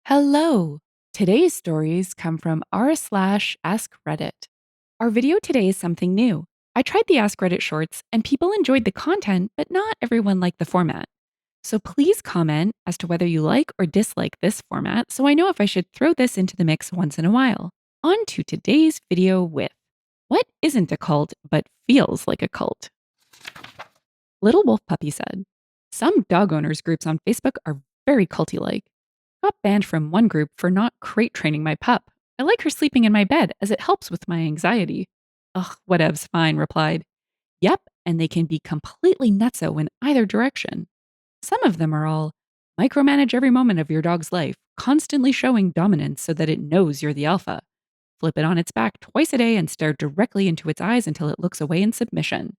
Hello! Today's stories come from r/AskReddit. Our video today is something new. I tried the AskReddit shorts and people enjoyed the content, but not everyone liked the format. So please comment as to whether you like or dislike this format so I know if I should throw this into the mix once in a while. On to today's video with What isn't a cult but feels like a cult? Little Wolf Puppy said, some dog owners groups on Facebook are very culty like. Got banned from one group for not crate training my pup. I like her sleeping in my bed as it helps with my anxiety. Ugh, whatevs, fine, replied. Yep, and they can be completely nutso in either direction. Some of them are all micromanage every moment of your dog's life, constantly showing dominance so that it knows you're the alpha. Flip it on its back twice a day and stare directly into its eyes until it looks away in submission.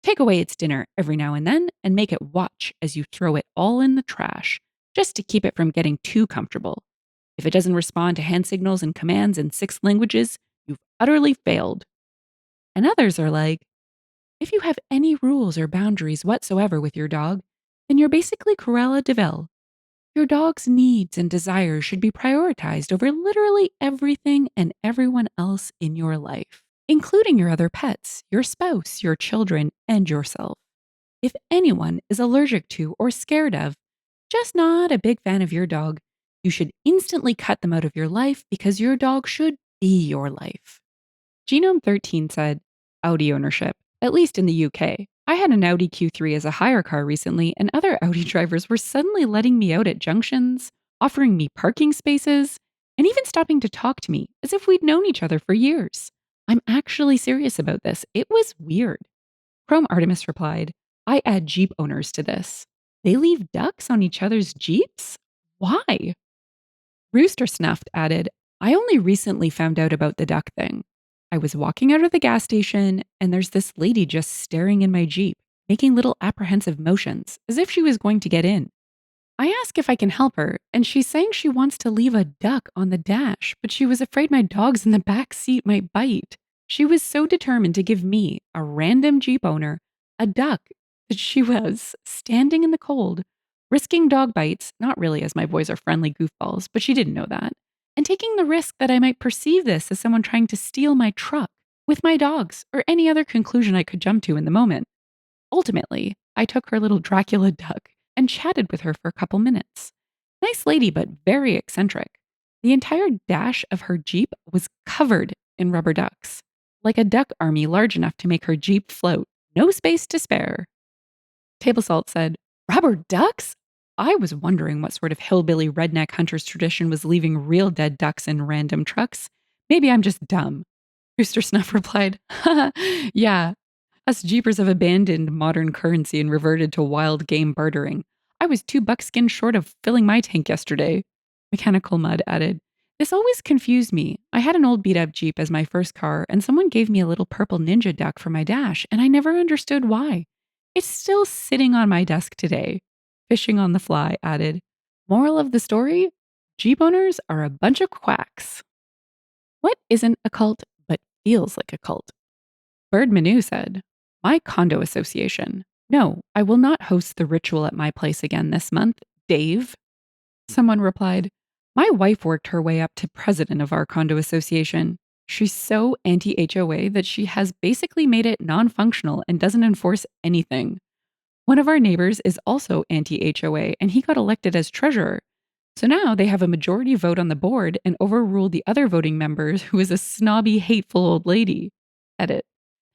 Take away its dinner every now and then and make it watch as you throw it all in the trash, just to keep it from getting too comfortable. If it doesn't respond to hand signals and commands in 6 languages, you've utterly failed. And others are like, if you have any rules or boundaries whatsoever with your dog, then you're basically Cruella de Vil. Your dog's needs and desires should be prioritized over literally everything and everyone else in your life, including your other pets, your spouse, your children, and yourself. If anyone is allergic to or scared of, just not a big fan of your dog, you should instantly cut them out of your life because your dog should be your life. Genome 13 said, Audi ownership, at least in the UK. I had an Audi Q3 as a hire car recently, and other Audi drivers were suddenly letting me out at junctions, offering me parking spaces, and even stopping to talk to me as if we'd known each other for years. I'm actually serious about this. It was weird. Chrome Artemis replied, I add Jeep owners to this. They leave ducks on each other's Jeeps? Why? Rooster Snuffed added, I only recently found out about the duck thing. I was walking out of the gas station, and there's this lady just staring in my Jeep, making little apprehensive motions, as if she was going to get in. I ask if I can help her, and she's saying she wants to leave a duck on the dash, but she was afraid my dogs in the back seat might bite. She was so determined to give me, a random Jeep owner, a duck that she was standing in the cold, risking dog bites, not really as my boys are friendly goofballs, but she didn't know that, and taking the risk that I might perceive this as someone trying to steal my truck with my dogs or any other conclusion I could jump to in the moment. Ultimately, I took her little Dracula duck and chatted with her for a couple minutes. Nice lady, but very eccentric. The entire dash of her Jeep was covered in rubber ducks, like a duck army large enough to make her Jeep float. No space to spare. Table Salt said, Rubber ducks? I was wondering what sort of hillbilly redneck hunter's tradition was leaving real dead ducks in random trucks. Maybe I'm just dumb. Rooster Snuff replied, yeah, us Jeepers have abandoned modern currency and reverted to wild game bartering. I was 2 buckskins short of filling my tank yesterday. Mechanical Mud added, this always confused me. I had an old beat up Jeep as my first car, and someone gave me a little purple ninja duck for my dash, and I never understood why. It's still sitting on my desk today. Fishing on the Fly added, moral of the story? Jeep owners are a bunch of quacks. What isn't a cult but feels like a cult? Bird Manu said, my condo association. No, I will not host the ritual at my place again this month, Dave. Someone replied, my wife worked her way up to president of our condo association. She's so anti HOA that she has basically made it non functional and doesn't enforce anything. One of our neighbors is also anti HOA and he got elected as treasurer. So now they have a majority vote on the board and overruled the other voting members, who is a snobby, hateful old lady. Edit.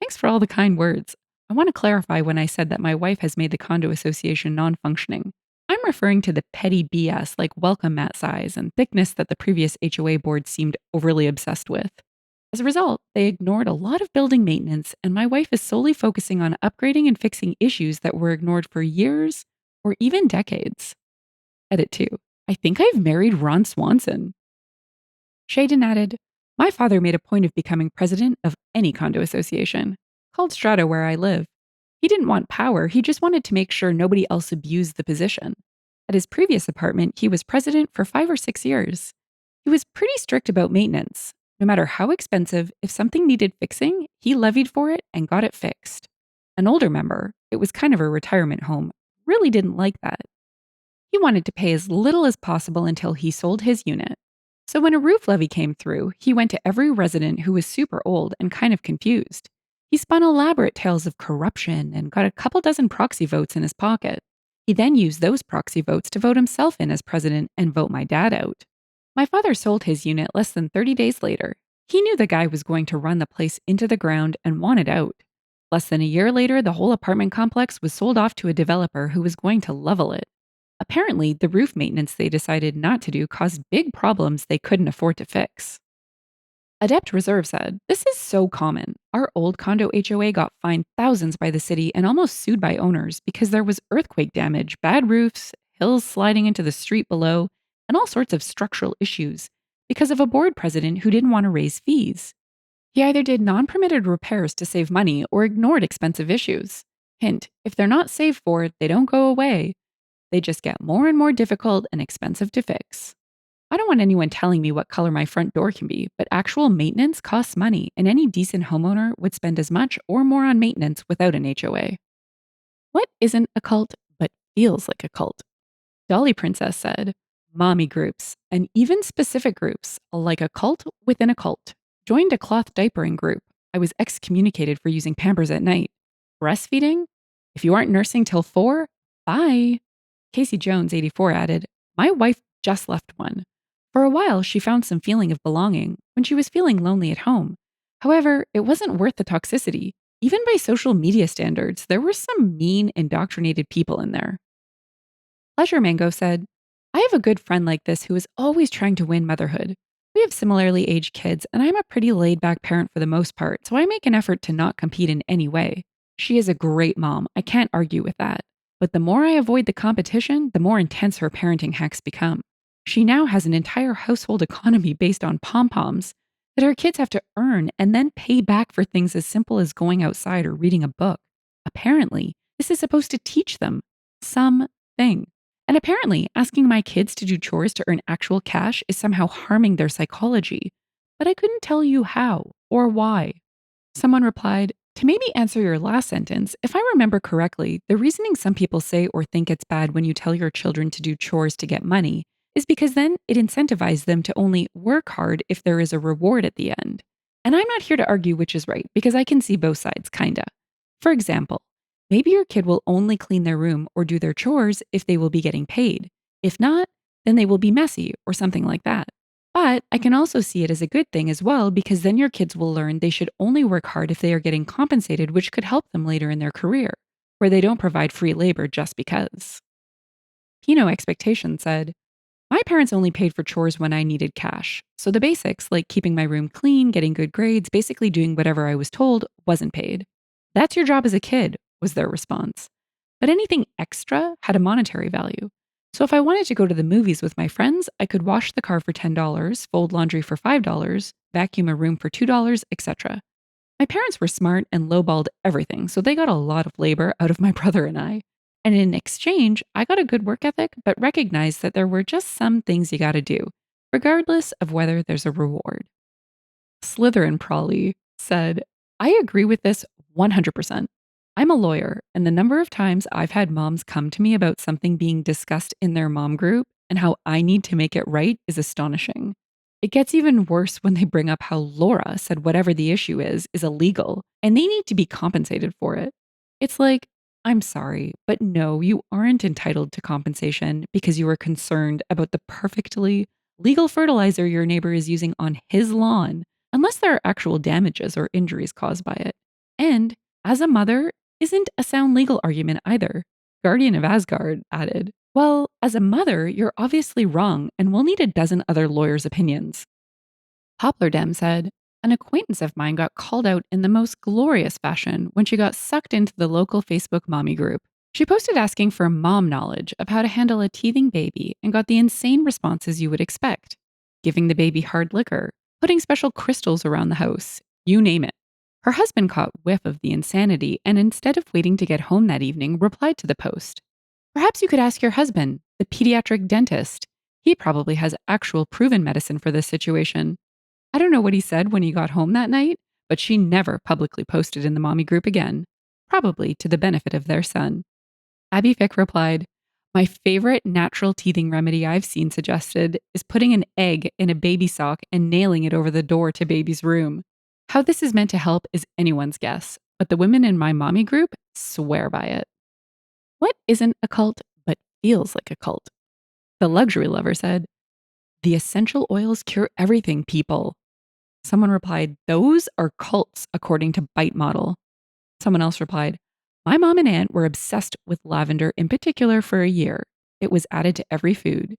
Thanks for all the kind words. I want to clarify when I said that my wife has made the condo association non functioning. I'm referring to the petty BS like welcome mat size and thickness that the previous HOA board seemed overly obsessed with. As a result, they ignored a lot of building maintenance, and my wife is solely focusing on upgrading and fixing issues that were ignored for years or even decades. Edit 2. I think I've married Ron Swanson. Shaden added, my father made a point of becoming president of any condo association, called Strata where I live. He didn't want power, he just wanted to make sure nobody else abused the position. At his previous apartment, he was president for 5 or 6 years. He was pretty strict about maintenance. No matter how expensive, if something needed fixing, he levied for it and got it fixed. An older member, it was kind of a retirement home, really didn't like that. He wanted to pay as little as possible until he sold his unit. So when a roof levy came through, he went to every resident who was super old and kind of confused. He spun elaborate tales of corruption and got a couple dozen proxy votes in his pocket. He then used those proxy votes to vote himself in as president and vote my dad out. My father sold his unit less than 30 days later. He knew the guy was going to run the place into the ground and wanted out. Less than a year later, the whole apartment complex was sold off to a developer who was going to level it. Apparently, the roof maintenance they decided not to do caused big problems they couldn't afford to fix. Adept Reserve said, "This is so common. Our old condo HOA got fined thousands by the city and almost sued by owners because there was earthquake damage, bad roofs, hills sliding into the street below, and all sorts of structural issues because of a board president who didn't want to raise fees. He either did non permitted repairs to save money or ignored expensive issues. Hint, if they're not saved for, they don't go away. They just get more and more difficult and expensive to fix. I don't want anyone telling me what color my front door can be, but actual maintenance costs money, and any decent homeowner would spend as much or more on maintenance without an HOA." What isn't a cult but feels like a cult? Dolly Princess said, "Mommy groups, and even specific groups, like a cult within a cult. Joined a cloth diapering group. I was excommunicated for using Pampers at night. Breastfeeding? If you aren't nursing till 4, bye." Casey Jones, 84, added, "My wife just left one. For a while, she found some feeling of belonging when she was feeling lonely at home. However, it wasn't worth the toxicity. Even by social media standards, there were some mean, indoctrinated people in there." Pleasure Mango said, "I have a good friend like this who is always trying to win motherhood. We have similarly aged kids, and I'm a pretty laid back parent for the most part, so I make an effort to not compete in any way. She is a great mom. I can't argue with that. But the more I avoid the competition, the more intense her parenting hacks become. She now has an entire household economy based on pom poms that her kids have to earn and then pay back for things as simple as going outside or reading a book. Apparently, this is supposed to teach them something. And apparently, asking my kids to do chores to earn actual cash is somehow harming their psychology. But I couldn't tell you how or why." Someone replied, "To maybe answer your last sentence, if I remember correctly, the reasoning some people say or think it's bad when you tell your children to do chores to get money is because then it incentivizes them to only work hard if there is a reward at the end. And I'm not here to argue which is right because I can see both sides, kinda. For example, maybe your kid will only clean their room or do their chores if they will be getting paid. If not, then they will be messy or something like that. But I can also see it as a good thing as well because then your kids will learn they should only work hard if they are getting compensated, which could help them later in their career, where they don't provide free labor just because." Pino Expectation said, "My parents only paid for chores when I needed cash. So the basics, like keeping my room clean, getting good grades, basically doing whatever I was told, wasn't paid. That's your job as a kid," was their response. But anything extra had a monetary value. So if I wanted to go to the movies with my friends, I could wash the car for $10, fold laundry for $5, vacuum a room for $2, etc. My parents were smart and lowballed everything, so they got a lot of labor out of my brother and I. And in exchange, I got a good work ethic, but recognized that there were just some things you gotta do, regardless of whether there's a reward." Slytherin Prawley said, "I agree with this 100%. I'm a lawyer, and the number of times I've had moms come to me about something being discussed in their mom group and how I need to make it right is astonishing. It gets even worse when they bring up how Laura said whatever the issue is illegal, and they need to be compensated for it. It's like, I'm sorry, but no, you aren't entitled to compensation because you are concerned about the perfectly legal fertilizer your neighbor is using on his lawn, unless there are actual damages or injuries caused by it. And as a mother, isn't a sound legal argument either." Guardian of Asgard added, "Well, as a mother, you're obviously wrong, and we'll need a dozen other lawyers' opinions." Poplar Dem said, "An acquaintance of mine got called out in the most glorious fashion when she got sucked into the local Facebook mommy group. She posted asking for mom knowledge of how to handle a teething baby and got the insane responses you would expect. Giving the baby hard liquor, putting special crystals around the house, you name it. Her husband caught whiff of the insanity and instead of waiting to get home that evening, replied to the post. Perhaps you could ask your husband, the pediatric dentist. He probably has actual proven medicine for this situation." I don't know what he said when he got home that night, but she never publicly posted in the mommy group again, probably to the benefit of their son. Abby Fick replied, My favorite natural teething remedy I've seen suggested is putting an egg in a baby sock and nailing it over the door to baby's room. How this is meant to help is anyone's guess, but the women in my mommy group swear by it. What isn't a cult but feels like a cult? The luxury lover said, "The essential oils cure everything, people." Someone replied, "Those are cults according to Bite Model." Someone else replied, "My mom and aunt were obsessed with lavender in particular for a year. It was added to every food.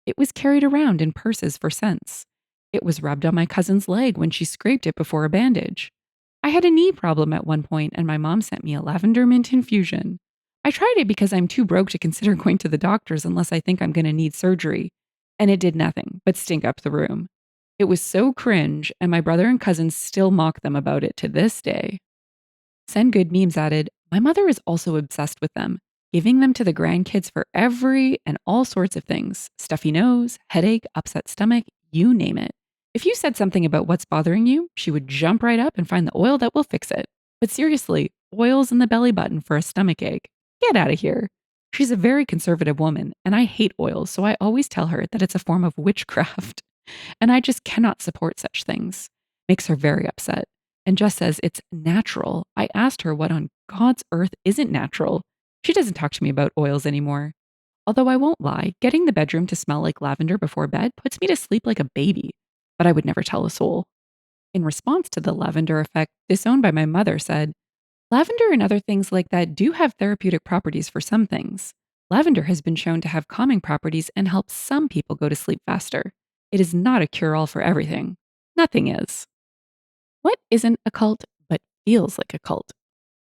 It was carried around in purses for scents. It was rubbed on my cousin's leg when she scraped it before a bandage. I had a knee problem at one point, and my mom sent me a lavender mint infusion. I tried it because I'm too broke to consider going to the doctors unless I think I'm going to need surgery. And it did nothing but stink up the room. It was so cringe, and my brother and cousins still mock them about it to this day." Send Good Memes added, "My mother is also obsessed with them, giving them to the grandkids for every and all sorts of things: stuffy nose, headache, upset stomach, you name it. If you said something about what's bothering you, she would jump right up and find the oil that will fix it. But seriously, oils in the belly button for a stomach ache? Get out of here." She's a very conservative woman, and I hate oils, so I always tell her that it's a form of witchcraft. And I just cannot support such things. Makes her very upset and just says it's natural. I asked her what on God's earth isn't natural. She doesn't talk to me about oils anymore. Although I won't lie, getting the bedroom to smell like lavender before bed puts me to sleep like a baby. But I would never tell a soul. In response to the lavender effect disowned by my mother said, "Lavender and other things like that do have therapeutic properties for some things. Lavender has been shown to have calming properties and help some people go to sleep faster. It is not a cure all for everything. Nothing is." What isn't a cult but feels like a cult?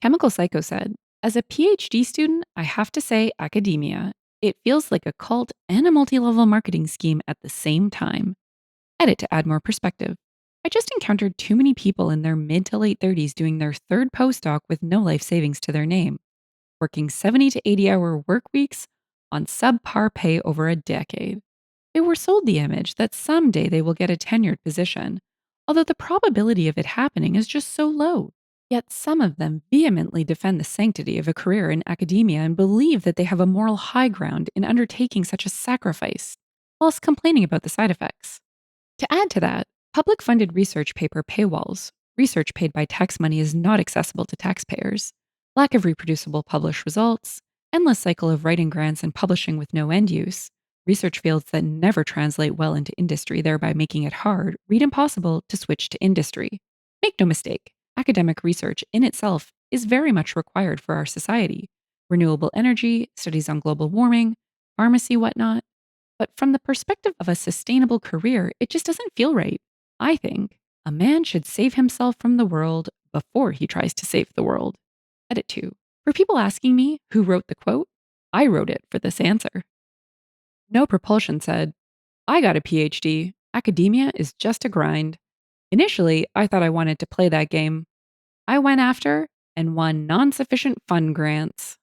Chemical Psycho said, "As a PhD student, I have to say academia. It feels like a cult and a multi level marketing scheme at the same time." Edit to add more perspective. I just encountered too many people in their mid to late 30s doing their third postdoc with no life savings to their name, working 70 to 80-hour work weeks on subpar pay over a decade. They were sold the image that someday they will get a tenured position, although the probability of it happening is just so low. Yet some of them vehemently defend the sanctity of a career in academia and believe that they have a moral high ground in undertaking such a sacrifice, whilst complaining about the side effects. To add to that, public funded research paper paywalls, research paid by tax money is not accessible to taxpayers, lack of reproducible published results, endless cycle of writing grants and publishing with no end use, research fields that never translate well into industry, thereby making it hard, read impossible, to switch to industry. Make no mistake, academic research in itself is very much required for our society. Renewable energy, studies on global warming, pharmacy, whatnot. But from the perspective of a sustainable career, it just doesn't feel right. I think a man should save himself from the world before he tries to save the world. Edit 2. For people asking me who wrote the quote, I wrote it for this answer. No Propulsion said, "I got a PhD. Academia is just a grind. Initially, I thought I wanted to play that game. I went after and won non sufficient fund grants.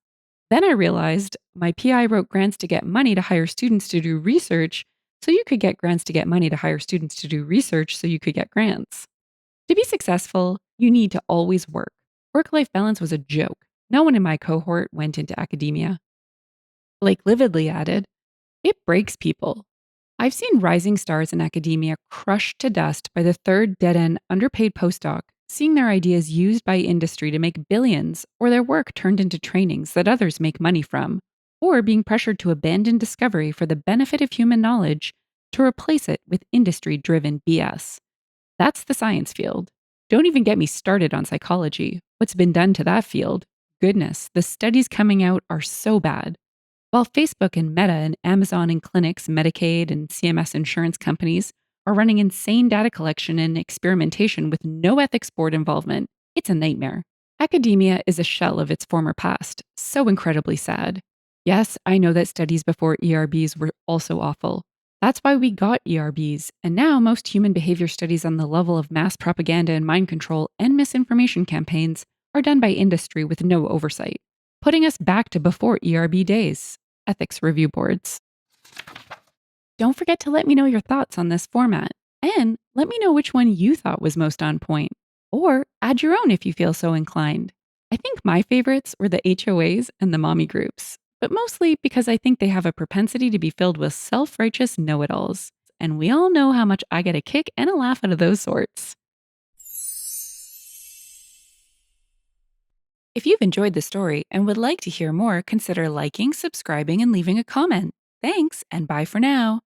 Then I realized my PI wrote grants to get money to hire students to do research, so you could get grants to get money to hire students to do research, so you could get grants. To be successful, you need to always work. Work life balance was a joke. No one in my cohort went into academia." Blake Lividly added, "It breaks people. I've seen rising stars in academia crushed to dust by the third dead end, underpaid postdoc, seeing their ideas used by industry to make billions, or their work turned into trainings that others make money from, or being pressured to abandon discovery for the benefit of human knowledge to replace it with industry driven BS. That's the science field. Don't even get me started on psychology. What's been done to that field? Goodness, the studies coming out are so bad. While Facebook and Meta and Amazon and clinics, Medicaid and CMS insurance companies are running insane data collection and experimentation with no ethics board involvement, it's a nightmare. Academia is a shell of its former past, so incredibly sad. Yes, I know that studies before ERBs were also awful. That's why we got ERBs, and now most human behavior studies on the level of mass propaganda and mind control and misinformation campaigns are done by industry with no oversight, putting us back to before ERB days. Ethics review boards. Don't forget to let me know your thoughts on this format, and let me know which one you thought was most on point, or add your own if you feel so inclined. I think my favorites were the HOAs and the mommy groups, but mostly because I think they have a propensity to be filled with self righteous know it alls. And we all know how much I get a kick and a laugh out of those sorts. If you've enjoyed the story and would like to hear more, consider liking, subscribing, and leaving a comment. Thanks, and bye for now.